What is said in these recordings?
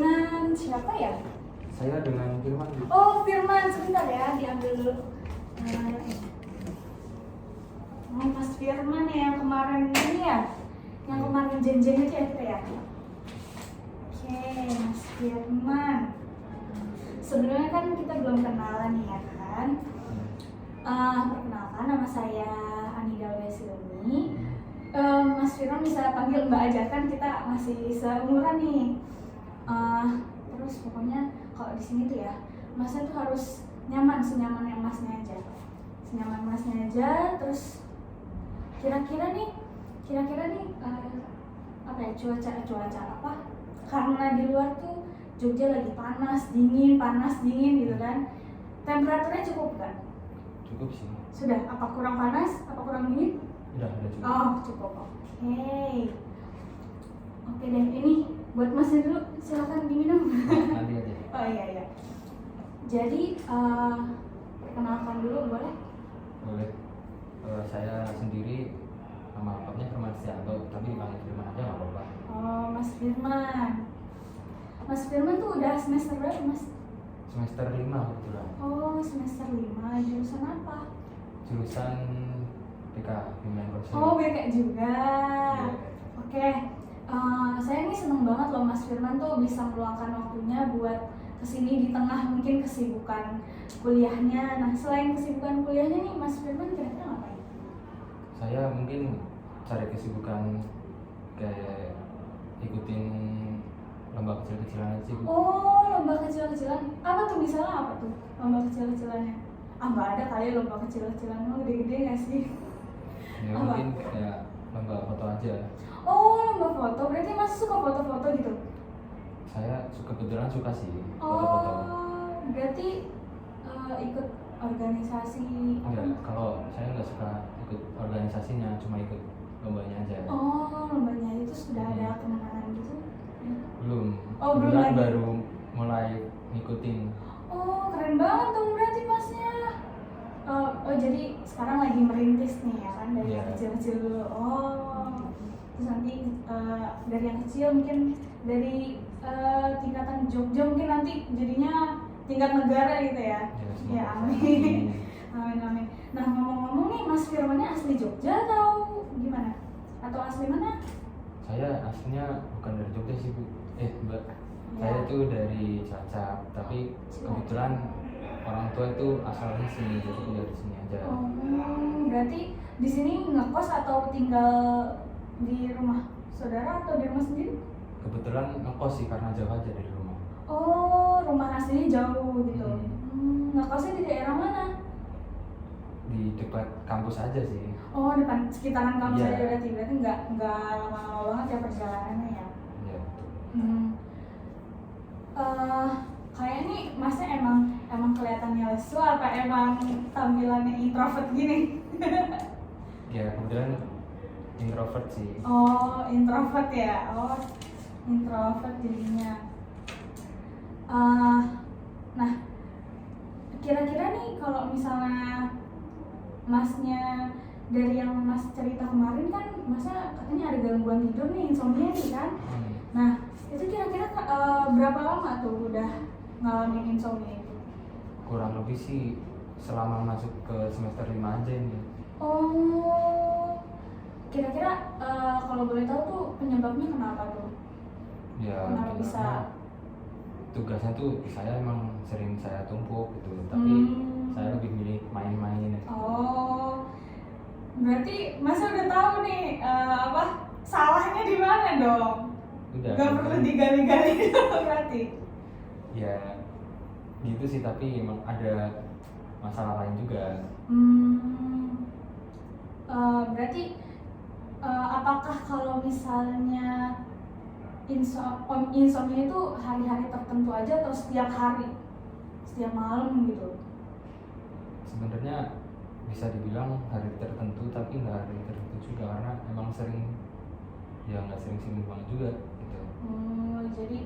dengan siapa ya? Saya dengan Firman. Oh, Firman, sebentar ya, diambil dulu. Oh, Mas Firman ya, yang kemarin ini ya? Yang kemarin janjian itu ya kita ya? Oke, Mas Firman. Sebelumnya kan kita belum kenalan ya kan? Perkenalkan, nama saya Anida Wesley. Mas Firman bisa panggil Mbak aja, kan kita masih seumuran nih. Terus pokoknya kalau di sini tuh ya, Masnya tuh harus nyaman, senyaman yang Masnya aja. Senyaman Masnya aja. Terus kira-kira nih apa ya, cuaca apa? Karena di luar tuh Jogja lagi panas dingin gitu kan. Temperaturnya cukup kan? Cukup sih. Sudah, apa kurang panas? Apa kurang dingin? Udah cukup. Oh, cukup. Oke deh, ini buat Masnya dulu, silakan diminum. Nanti aja. Oh iya. Jadi, perkenalkan dulu boleh? Boleh. Saya sendiri nama lengkapnya Firman Setianto, tapi panggil Firman aja nggak apa-apa. Oh, Mas Firman. Mas Firman tuh udah semester berapa, Mas? Semester 5 kebetulan. Oh, semester 5. Jurusan apa? Jurusan BK Human Resources. Oh, BK juga. Iya. Oke. Saya ini seneng banget loh Mas Firman tuh bisa meluangkan waktunya buat kesini di tengah mungkin kesibukan kuliahnya. Nah, selain kesibukan kuliahnya nih, Mas Firman kira-kira ngapain? Saya mungkin cari kesibukan kayak ikutin lomba kecil-kecilan aja sih, Bu. Oh, lomba kecil-kecilan. Apa tuh misalnya apa tuh lomba kecil-kecilannya? Nggak ada kali lomba kecil-kecilan, mah gede-gede nggak sih? Ya Apa? mungkin kayak lomba foto aja. Oh, lomba foto. Berarti Mas suka foto-foto gitu? Saya kebetulan suka sih foto-foto. Oh, berarti ikut organisasi Enggak, kalau saya nggak suka ikut organisasinya, cuma ikut lombanya aja. Oh, lombanya itu sudah ada kemenangan gitu? Belum. Oh, belum Kebetulan lagi. baru mulai ngikutin. Oh, keren banget dong berarti Masnya. Oh, jadi sekarang lagi merintis nih ya kan, dari yang Iya. kecil-kecil dulu. Oh, terus nanti dari yang kecil mungkin dari tingkatan Jogja mungkin nanti jadinya tingkat negara gitu ya. semoga. Ya, amin. Amin. Nah, ngomong-ngomong nih, Mas Firmannya asli Jogja atau gimana? Atau asli mana? Saya aslinya bukan dari Jogja sih, Bu. Mbak. Ya. Saya itu dari Cilacap, tapi kebetulan orang tua itu asalnya sini, jadi tinggal di sini aja. Oh, berarti di sini ngekos atau tinggal di rumah saudara atau di rumah sendiri? Kebetulan ngekos sih karena jauh aja dari rumah. Oh, rumah aslinya jauh gitu. Ngekosnya di daerah mana? Di dekat kampus aja sih. Oh, depan sekitaran kampus Iya. aja berarti nggak lama-lama banget ya perjalanannya ya. Iya. Kayak nih Masnya emang kelihatannya lesu apa emang tampilannya introvert gini? Ya kebetulan introvert sih. Oh, introvert ya. Oh, introvert jadinya. Nah, kira-kira nih kalau misalnya Masnya dari yang Mas cerita kemarin kan, Masnya katanya ada gangguan tidur nih, insomnia nih kan? Nah, itu kira-kira berapa lama tuh udah ngalamin insomnia itu? Kurang lebih sih selama masuk ke semester 5 aja ini. Oh, kira-kira kalau boleh tahu tuh penyebabnya kenapa tuh? Ya Kenapa bisa? tugasnya tuh saya emang sering saya tumpuk gitu, tapi saya lebih milih main-main. Oh, berarti Mas udah tahu nih salahnya di mana dong? Udah. Gak perlu digali-gali berarti. Ya gitu sih, tapi emang ada masalah lain juga. Berarti apakah kalau misalnya insomnia itu hari-hari tertentu aja atau setiap hari, setiap malam gitu? Sebenarnya bisa dibilang hari tertentu, tapi nggak hari tertentu juga, karena emang sering, ya nggak sering-sering banget juga gitu. Jadi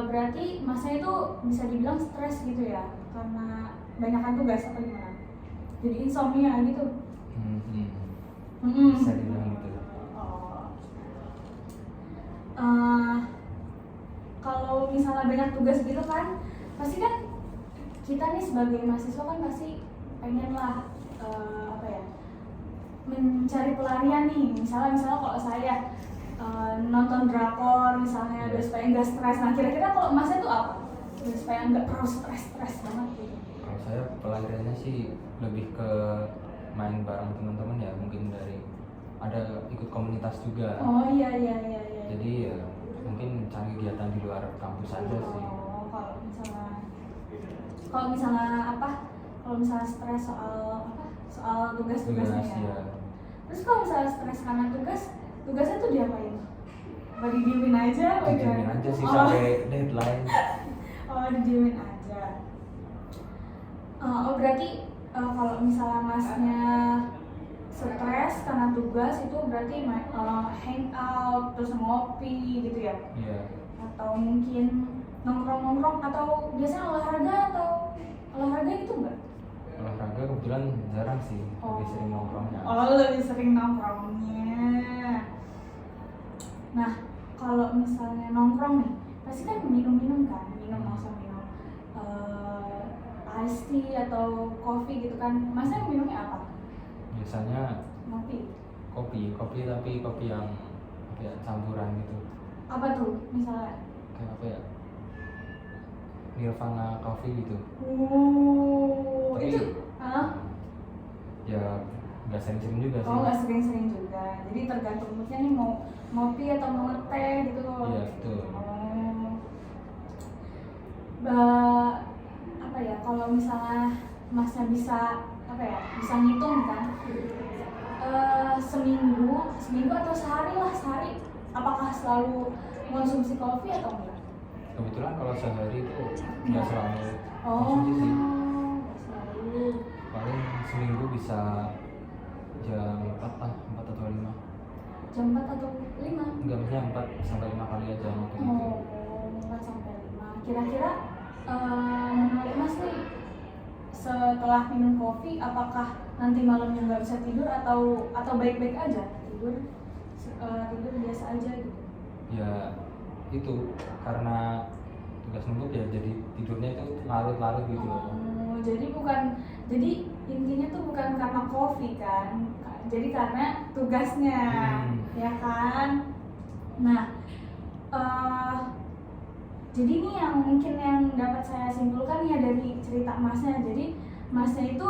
berarti Masnya itu bisa dibilang stres gitu ya, karena banyakkan tugas apa gimana? Jadi insomnia gitu? Bisa dibilang gitu. kalau misalnya banyak tugas gitu kan, pasti kan kita nih sebagai mahasiswa kan pasti pengen lah apa ya, mencari pelarian nih. Misalnya kalau saya nonton drakor misalnya, biar supaya nggak stres. Nah kira-kira kalau masnya tuh apa? Biar supaya nggak terlalu stres banget gitu. Kalau saya pelariannya sih lebih ke main bareng teman-teman ya, mungkin dari ada ikut komunitas juga. Oh iya. Jadi ya mungkin cari kegiatan di luar kampus aja sih. Oh, kalau misalnya stres soal tugas-tugasnya ya. Terus kalau misalnya stres karena tugasnya tuh diapain? Apa didiemin aja? Didiemin aja sih sampai deadline. Oh, didiemin aja. Oh berarti kalau misalnya masnya stres karena tugas itu berarti hangout terus ngopi gitu ya? Iya. Atau mungkin nongkrong atau biasanya olahraga gitu enggak? Olahraga kebetulan jarang sih, lebih sering nongkrongnya. Oh lebih sering nongkrongnya. Nah kalau misalnya nongkrong nih pasti kan minum langsung minum iced tea atau kopi gitu kan. Masnya minumnya apa? Biasanya Kopi kopi tapi kopi yang campuran gitu. apa tuh misalnya? Kayak apa ya, Nirvana Coffee gitu. Tapi Itu ya nggak sering-sering juga sih. Oh nggak sering-sering juga, jadi tergantung moodnya nih mau ngopi atau mau ngeteh gitu. Iya betul. Apa ya, kalau misalnya masnya bisa ngitung kan, seminggu atau sehari, apakah selalu konsumsi kopi atau enggak? Kebetulan kalau sehari itu nggak selalu Oh, konsumsi sih. nggak selalu. Paling seminggu bisa jam 4 atau 5. Jam 4 atau 5? Enggak, maksudnya 4 sampai 5 kali aja gitu. Oh, 4 sampai 5. Kira-kira menurut Mas nih, setelah minum kopi apakah nanti malamnya nggak bisa tidur atau baik-baik aja tidur biasa aja gitu? Ya itu karena tugas numpuk ya, jadi tidurnya itu larut-larut gitu loh. Oh, jadi intinya tuh bukan karena kopi kan, jadi karena tugasnya, ya kan? Nah, jadi ini yang mungkin yang dapat saya simpulkan ya dari cerita Masnya. Jadi Masnya itu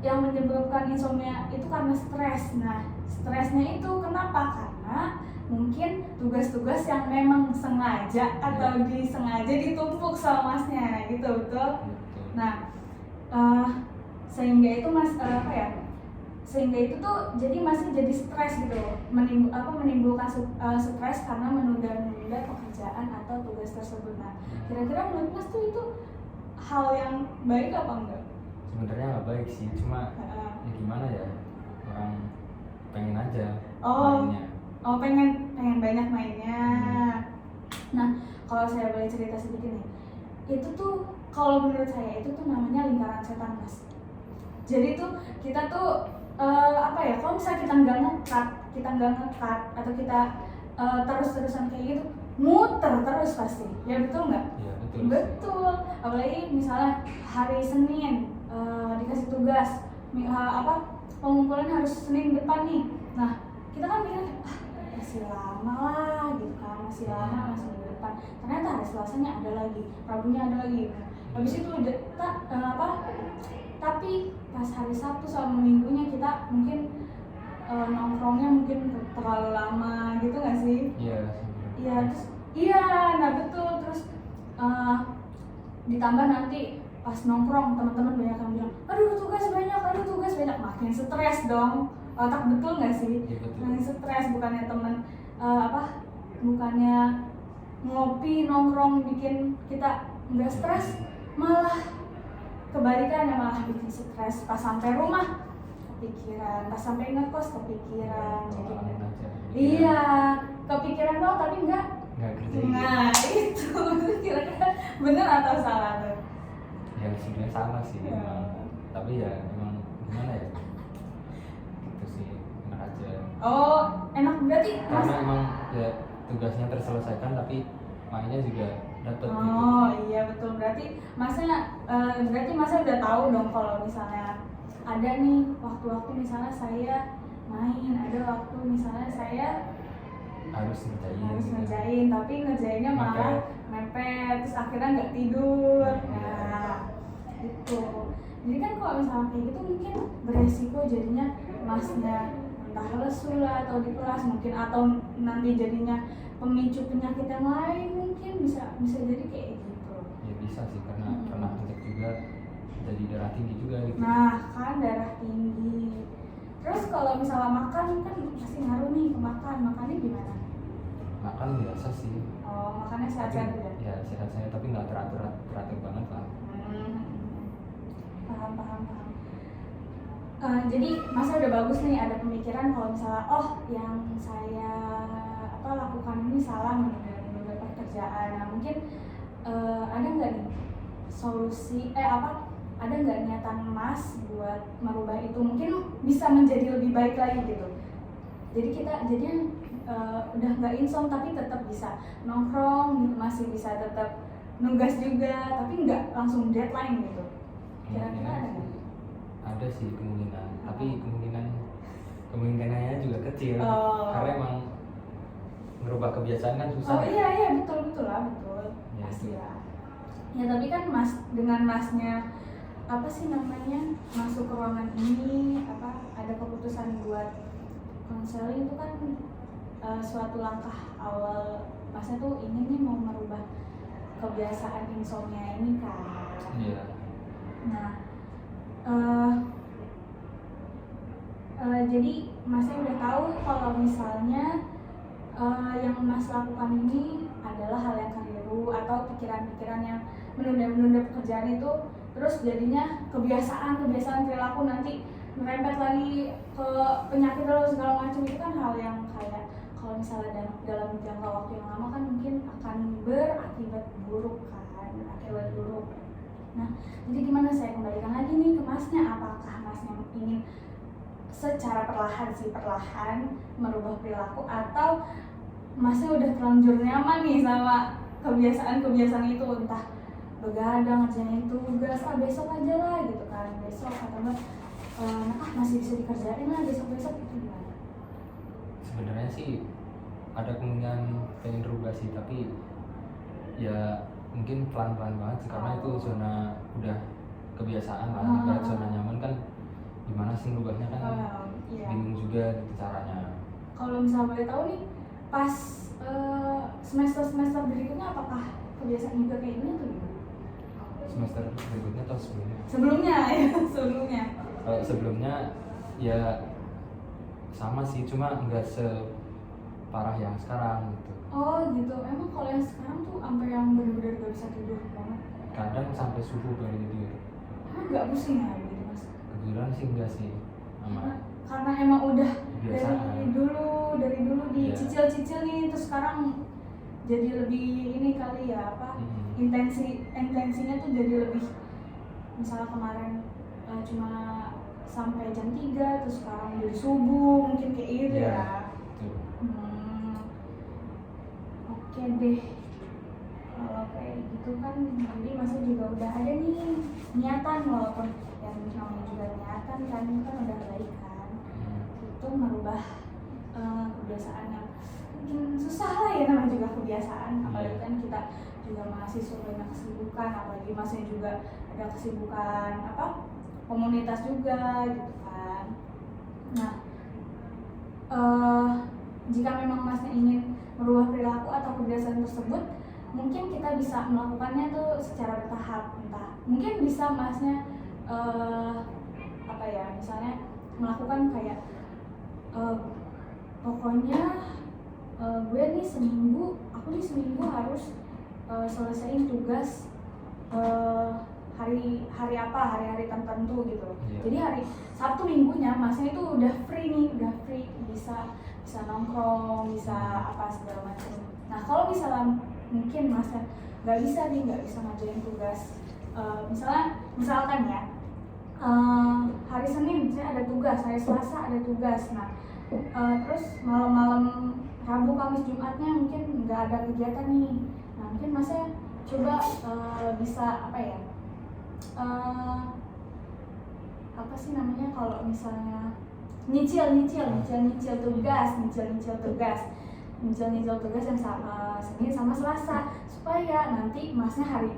yang menyebabkan insomnia itu karena stres. Nah, stresnya itu kenapa? Karena mungkin tugas-tugas yang memang sengaja atau disengaja ditumpuk sama Masnya gitu, betul? Nah, sehingga itu sehingga itu tuh jadi masih jadi stres gitu, menimbulkan stres karena menunda-nunda pekerjaan atau tugas tersebut. Nah, kira-kira menurut Mas tuh itu hal yang baik apa enggak? Sebenarnya nggak baik sih, cuma ya gimana ya, orang pengen aja mainnya. Oh pengen banyak mainnya. Nah, kalau saya boleh cerita sedikit nih, itu tuh kalau menurut saya itu tuh namanya lingkaran setan, Mas. Jadi tuh kita tuh kalau misalnya kita nggak ngekat atau kita terus-terusan kayak gitu, muter terus pasti. Ya betul nggak? Ya betul. Betul. Apalagi misalnya hari Senin dikasih tugas pengumpulan harus Senin depan nih. Nah, kita kan mikir masih lama lah gitu kan, masih minggu depan. Ternyata hari Selasanya ada lagi, Rabunya ada lagi. Habis itu tapi pas hari Sabtu sama Minggunya kita mungkin nongkrongnya mungkin terlalu lama gitu nggak sih? Iya, nah betul. Terus ditambah nanti pas nongkrong teman-teman banyak yang bilang, aduh tugas banyak, makin stres dong. Otak betul nggak sih? Ya, betul. Makin stres, bukannya bukannya ngopi nongkrong bikin kita nggak stres, malah kebalikannya, malah bikin stres. Pas sampai rumah kepikiran, pas sampai ngekos kepikiran. Iya, kepikiran doang tapi nggak kerja. Nah itu kira-kira bener atau salah tuh? Ya sebenarnya salah sih emang. Tapi ya emang gimana ya, gitu sih, enak aja. Oh enak berarti karena emang ya tugasnya terselesaikan tapi mainnya juga dapat gitu. Oh iya betul, berarti masnya udah tahu dong kalau misalnya ada nih waktu-waktu misalnya saya main, ada waktu misalnya saya harus harus gitu. ngerjain, tapi ngerjainnya malah mepet, terus akhirnya nggak tidur. Nah gitu. Jadi kan kalau misalnya kayak gitu mungkin beresiko jadinya masnya entah lesu lah atau di kelas mungkin, atau nanti jadinya pemicu penyakit yang lain, mungkin bisa jadi kayak gitu. Ya bisa sih, karena pernah ngecek juga jadi darah tinggi juga gitu. Nah kan darah tinggi. Terus kalau misalnya makan kan pasti ngaruh nih ke makannya gimana? Makan biasa sih. Oh makannya sehat-sehat juga? Ya sehat-sehat tapi nggak teratur banget lah. Paham. Jadi masa udah bagus nih ada pemikiran kalau misalnya yang saya lakukan ini salah, menunda pekerjaan. Nah mungkin ada nggak nih solusi ada nggak niatan Mas buat merubah itu, mungkin bisa menjadi lebih baik lagi gitu. Jadi kita jadinya udah nggak insomnia tapi tetap bisa nongkrong, masih bisa tetap nugas juga, tapi nggak langsung deadline gitu. Kira-kira ada nggak? Ada sih kemungkinan, tapi kemungkinannya juga kecil. Karena emang merubah kebiasaan kan susah. Oh iya betul lah, betul. Ya, pasti lah. Ya tapi kan Mas dengan Masnya masuk ke ruangan ini, ada keputusan buat konseling itu kan suatu langkah awal Masnya tuh ingin nih mau merubah kebiasaan insomnia ini kan. Iya. Nah jadi Masnya udah tahu kalau misalnya yang Mas lakukan ini adalah hal yang keliru, atau pikiran-pikiran yang menunda pekerjaan itu terus jadinya kebiasaan perilaku, nanti merembet lagi ke penyakit atau segala macam. Itu kan hal yang kayak kalau misalnya dalam jangka waktu yang lama kan mungkin akan berakibat buruk kan, Nah jadi gimana, saya kembalikan lagi nih ke Masnya, apakah Masnya ingin secara perlahan merubah perilaku, atau Masnya udah terlanjur nyaman nih sama kebiasaan itu, entah begadang ngerjain tugas, besok aja lah gitu kan, besok atau enggak masih bisa dikerjain lah besok itu gimana? Sebenarnya sih ada kemungkinan pengen berubah sih, tapi ya mungkin pelan-pelan banget sih, karena itu zona udah kebiasaan lah. Ibarat zona nyaman kan gimana sih ngubahnya kan bingung juga gitu caranya. Kalau misalnya boleh tahu nih, pas semester berikutnya apakah kebiasaan juga kayak gini atau gimana? Semester berikutnya atau sebelumnya? Sebelumnya. Kalau sebelumnya ya sama sih, cuma nggak separah yang sekarang gitu. Oh gitu. Emang kalau yang sekarang tuh sampai yang benar-benar gak bisa tidur banget? Kadang sampai subuh baru tidur. Nggak pusing ya gitu Mas? Kebetulan sih enggak sih, karena emang udah kebiasaan. dari dulu dicicil nih, terus sekarang jadi lebih ini kali ya intensinya tuh jadi lebih, misalnya kemarin cuma sampai jam 3, terus sekarang jadi subuh, mungkin kayak gitu ya. Oke deh, kalau kayak gitu kan jadi Masnya juga udah ada nih niatan, walaupun yang namanya juga niatan kan udah baik kan, itu merubah kebiasaan yang mungkin susah lah ya, namanya juga kebiasaan. Apalagi kan kita juga mahasiswa banyak kesibukan, apalagi Masnya juga ada kesibukan komunitas juga gitu kan. Nah jika memang Masnya ingin merubah perilaku atau kebiasaan tersebut, mungkin kita bisa melakukannya tuh secara bertahap. Entah mungkin bisa Masnya misalnya melakukan kayak pokoknya gue nih seminggu harus selesaiin tugas hari tertentu gitu. Jadi hari Sabtu Minggunya Masnya itu udah free bisa nongkrong, bisa segala macam. Nah kalau misalnya mungkin Masnya nggak bisa ngajain tugas, misalkan ya hari Senin saya ada tugas, hari Selasa ada tugas. Nah terus malam-malam Rabu, Kamis, Jumatnya mungkin nggak ada kegiatan nih. Nah mungkin masnya coba bisa apa ya, apa sih namanya kalau misalnya nyicil tugas yang sama Senin sama Selasa, supaya nanti masnya hari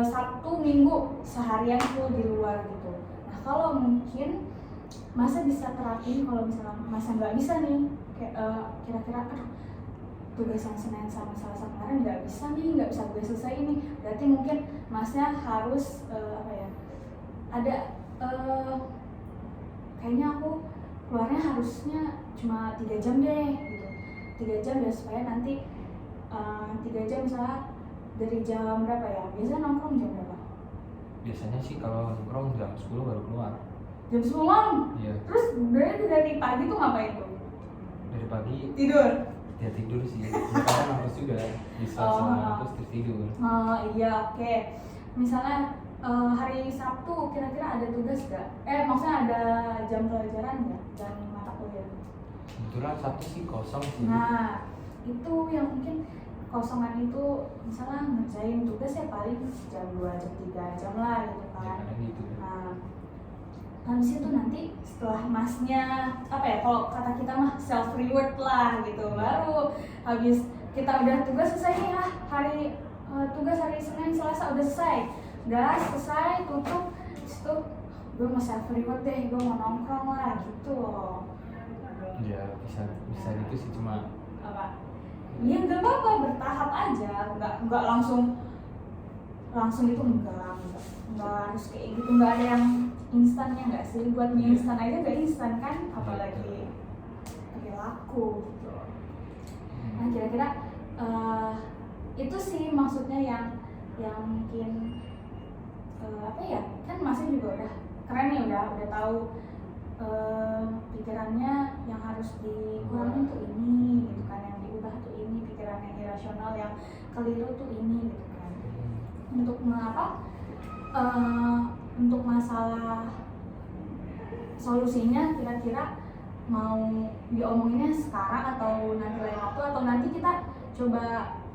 Sabtu Minggu seharian full di luar gitu. Nah kalau mungkin masa bisa terapin, kalau misalnya masa nggak bisa nih kayak kira-kira aduh tugas yang Senin sama Selasa kemarin nggak bisa gue selesai ini, berarti mungkin masnya harus apa ya, ada kayaknya aku keluarnya harusnya cuma 3 jam deh gitu, 3 jam ya, supaya nanti 3 jam misalnya dari jam berapa ya, biasanya nongkrong jam berapa? Biasanya sih kalau nongkrong jam 10 baru keluar. Jam 10 malam? Iya. Terus berarti dari pagi tuh ngapain tuh? Dari pagi Tidur? ya tidur sih, kadang ngampus juga, bisa sama ngampus terus tidur. Oh iya, oke. Misalnya hari Sabtu kira-kira ada tugas gak? Maksudnya ada jam pelajaran nggak? Jam mata kuliah? Kebetulan Sabtu sih kosong sih. Nah, itu yang mungkin kosongan itu misalnya ngerjain tugas ya paling jam 2, jam 3 jam lah gitu Ya, kan. kadang gitu. Nah, habis itu nanti setelah masnya apa ya, kalau kata kita mah self reward lah gitu, baru habis kita udah tugas selesai nih, tugas hari Senin Selasa udah selesai tutup, itu gue mau self reward deh, gue mau nongkrong lah gitu loh. Ya bisa gitu sih, cuma Apa? Ya nggak apa-apa, bertahap aja, nggak langsung itu, enggak harus kayak gitu, nggak ada yang instannya nggak sih, buat mie instan aja nggak instan kan, apalagi laku gitu. Nah kira-kira itu sih maksudnya yang mungkin apa ya, kan masih juga udah keren nih, udah tahu pikirannya yang harus dikurangin tuh ini gitu kan, yang diubah tuh ini, pikiran yang irasional yang keliru tuh ini gitu kan. Untuk mengapa untuk masalah solusinya kira-kira mau diomonginnya sekarang atau nanti lain waktu, atau nanti kita coba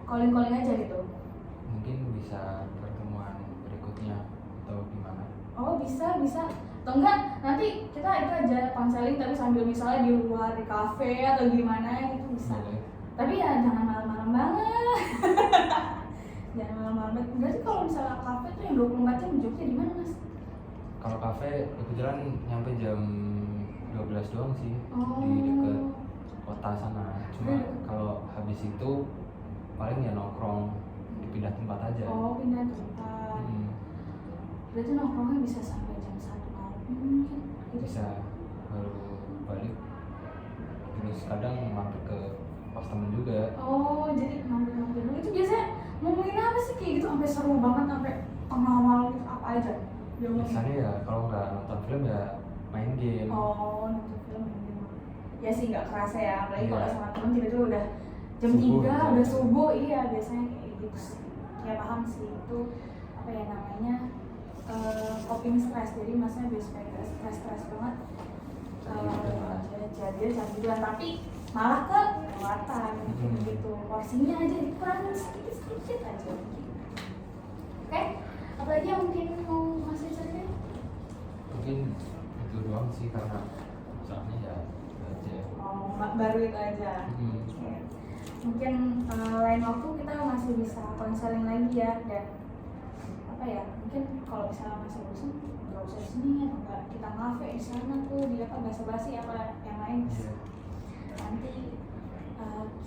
calling aja gitu? mungkin bisa pertemuan berikutnya atau gimana. Oh bisa, atau enggak nanti kita itu aja konseling tapi sambil misalnya di luar di kafe atau gimana itu bisa. Boleh. Tapi ya jangan malam-malam banget. Jangan malam-malam banget. Berarti kalau misalnya kafe tuh yang 24 jam di Jogja di mana Mas? Kalau kafe kebetulan nyampe jam 12 doang sih, Oh. di dekat kota sana. Cuma kalau habis itu paling ya nongkrong, dipindah tempat aja. Oh pindah tempat. Berarti nongkrongnya bisa sampai jam 1 malam mungkin gitu. Bisa baru balik, terus kadang mampir ke pos temen juga. Oh jadi mampir dulu. Itu biasanya ngomongin apa sih kayak gitu sampai seru banget, sampai tengah malam gitu, apa aja diomongin? Biasanya ya kalau nggak nonton film ya main game. Oh nonton film ini. Ya sih nggak kerasa ya, apalagi Iya. kalau sama temen tiba-tiba udah jam Subuh 3 gitu. udah subuh. Iya biasanya kayak gitu sih. Ya paham sih, itu apa ya namanya, coping stress. Jadi masnya biasanya nggak stres banget, jadi tapi malah ke kelewatan gitu, porsinya aja dikurangin sedikit aja gitu. Oke, apalagi yang mungkin mau masih ceritain? Mungkin itu doang sih, karena soalnya ya itu aja. Oh, baru itu aja. Oke. Mungkin lain waktu kita masih bisa konseling lagi ya, dan apa ya, mungkin kalau misalnya masih bosan nggak usah sini atau enggak, kita ngafe di sana tuh, dia apa basa-basi apa yang lain. Iya. Nanti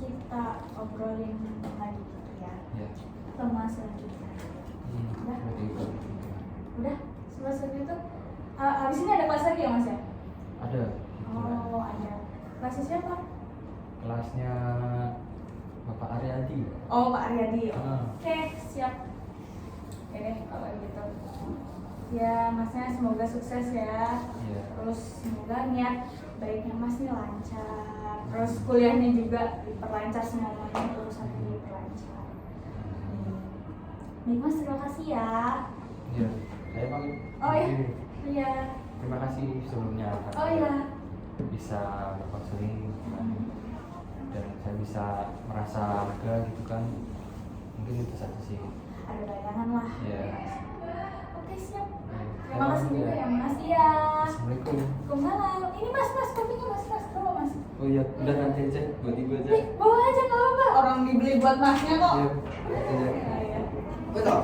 kita obrolin lagi gitu ya. Iya. Pertemuan selanjutnya. Udah? Berarti itu. Udah, selesai itu. Habis ini ada kelas lagi ya Mas ya? Ada. Oh ada. Kelasnya siapa? Kelasnya Bapak Aryadi. Oh Pak Aryadi. Ah. Oke, siap. Oke deh kalau gitu. Ya Masnya semoga sukses ya. Iya. Terus semoga niat baiknya Mas ini lancar. Terus kuliahnya juga diperlancar, semuanya urusannya diperlancar. Baik Mas, terima kasih ya. Iya. Saya pamit. Oh ya, iya. Terima kasih sebelumnya karena Oh iya. bisa berkonseling dan saya bisa merasa lega gitu kan, mungkin itu satu sih. Ada bayangan lah. Iya. Oke, siap. Ya. Terima kasih juga ya Mas. Iya. Assalamualaikum. Waalaikumsalam. Ini Mas, kopinya Mas, bawa Mas. Oh iya, udah nanti aja buat ibu aja. Bawa aja nggak apa-apa. Orang dibeli buat Masnya kok. Iya, nanti aja. Iya. Betul.